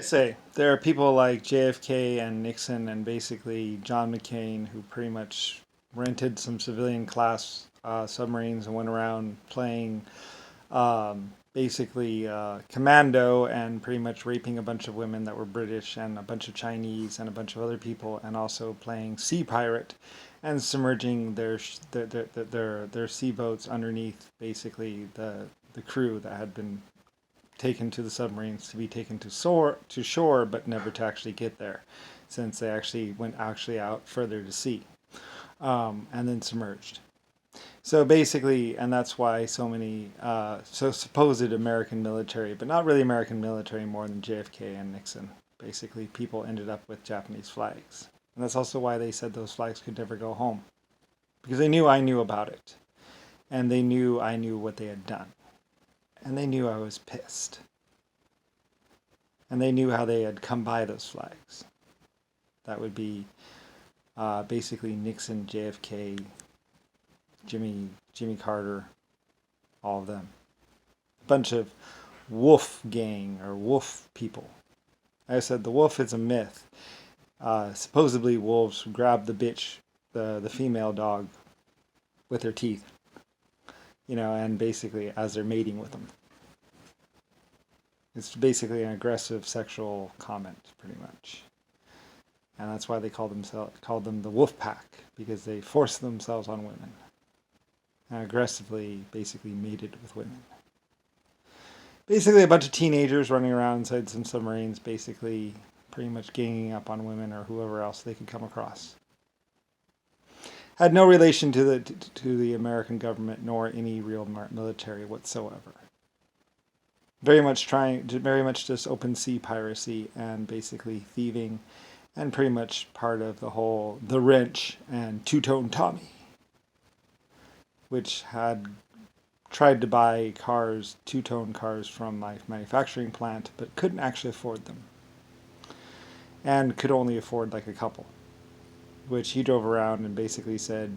Say there are people like JFK and Nixon and basically John McCain who pretty much rented some civilian class submarines and went around playing basically commando and pretty much raping a bunch of women that were British and a bunch of Chinese and a bunch of other people, and also playing sea pirate and submerging their sea boats underneath basically the crew that had been taken to the submarines to be taken to shore, but never to actually get there, since they actually went out further to sea, and then submerged. So basically, and that's why so many so supposed American military, but not really American military, more than JFK and Nixon. Basically, people ended up with Japanese flags, and that's also why they said those flags could never go home, because they knew I knew about it, and they knew I knew what they had done, and they knew I was pissed. And they knew how they had come by those flags. That would be basically Nixon, JFK, Jimmy Carter, all of them. A bunch of wolf gang or wolf people. Like I said, the wolf is a myth. Supposedly wolves grab the bitch, the female dog, with their teeth, and basically as they're mating with them. It's basically an aggressive sexual comment, pretty much, and that's why they called them the wolf pack, because they forced themselves on women and aggressively, basically mated with women. Basically, a bunch of teenagers running around inside some submarines, basically, pretty much ganging up on women or whoever else they could come across. Had no relation to the American government nor any real military whatsoever. Very much just open sea piracy and basically thieving, and pretty much part of the wrench and two-tone Tommy, which had tried to buy two-tone cars from my manufacturing plant, but couldn't actually afford them, and could only afford like a couple, which he drove around and basically said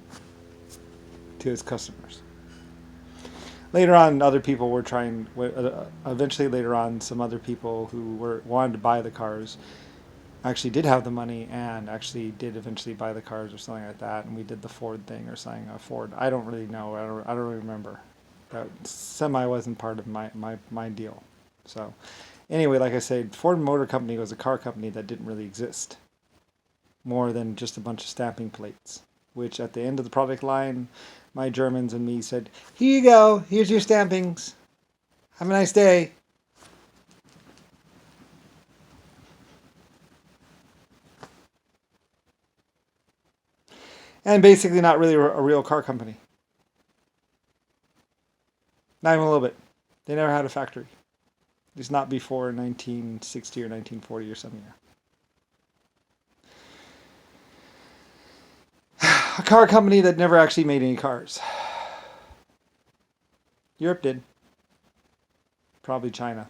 to his customers. Later on, other people were trying. Eventually, later on, some other people who wanted to buy the cars actually did have the money and actually did eventually buy the cars or something like that. And we did the Ford thing or something. Ford. I don't really know. I don't really remember. That semi wasn't part of my deal. So anyway, like I said, Ford Motor Company was a car company that didn't really exist, more than just a bunch of stamping plates, which at the end of the product line, my Germans and me said, "Here you go, here's your stampings. Have a nice day." And basically not really a real car company. Not even a little bit. They never had a factory. At least not before 1960 or 1940 or some year. A car company that never actually made any cars. Europe did. Probably China.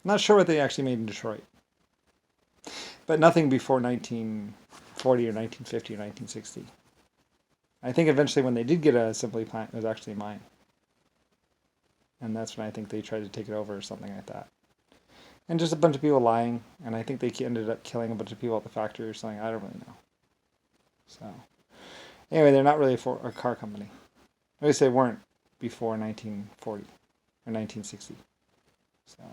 Not sure what they actually made in Detroit. But nothing before 1940 or 1950 or 1960. I think eventually when they did get an assembly plant, it was actually mine. And that's when I think they tried to take it over or something like that. And just a bunch of people lying, and I think they ended up killing a bunch of people at the factory or something. I don't really know. So, anyway, they're not really a car company. At least they weren't before 1940 or 1960. So,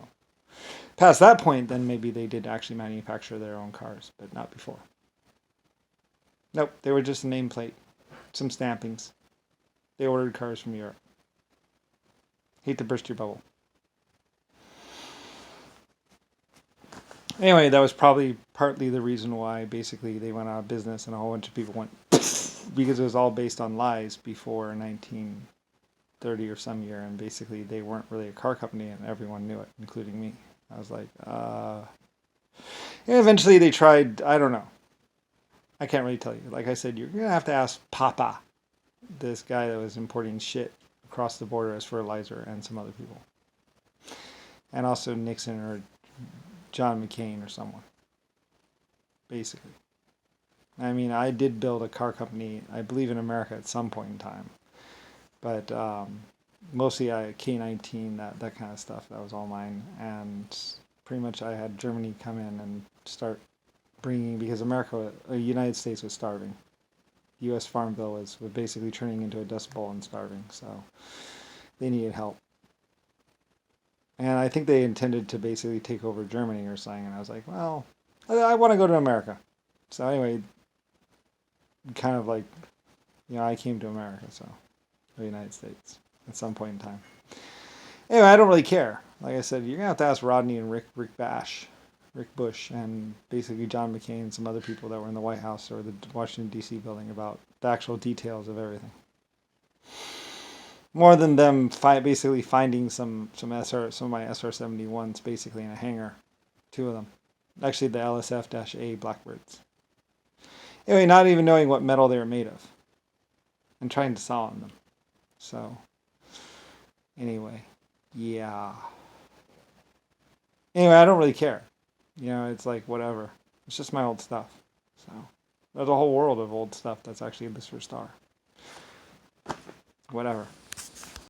past that point, then maybe they did actually manufacture their own cars, but not before. Nope, they were just a nameplate, some stampings. They ordered cars from Europe. Hate to burst your bubble. Anyway, that was probably partly the reason why basically they went out of business and a whole bunch of people went because it was all based on lies before 1930 or some year, and basically they weren't really a car company and everyone knew it, including me. I was like, And eventually they tried, I don't know. I can't really tell you. Like I said, you're going to have to ask Papa, this guy that was importing shit across the border as fertilizer, and some other people. And also Nixon or John McCain or someone. Basically. I mean, I did build a car company, I believe, in America at some point in time. But mostly K-19, that kind of stuff, that was all mine. And pretty much I had Germany come in and start bringing, because the United States was starving. U.S. Farm Bill was basically turning into a dust bowl and starving, so they needed help. And I think they intended to basically take over Germany or something, and I was like, well, I want to go to America. So anyway, kind of like, I came to America, so the United States at some point in time. Anyway, I don't really care. Like I said, you're gonna have to ask Rodney and Rick Bush, and basically John McCain and some other people that were in the White House or the Washington D.C. building about the actual details of everything. More than them basically finding some of my SR-71s basically in a hangar, 2 of them, actually the LSF-A Blackbirds. Anyway, not even knowing what metal they were made of, and trying to saw on them. So, anyway, yeah. Anyway, I don't really care. It's like whatever. It's just my old stuff. So, there's a whole world of old stuff that's actually a Lucifer star. Whatever.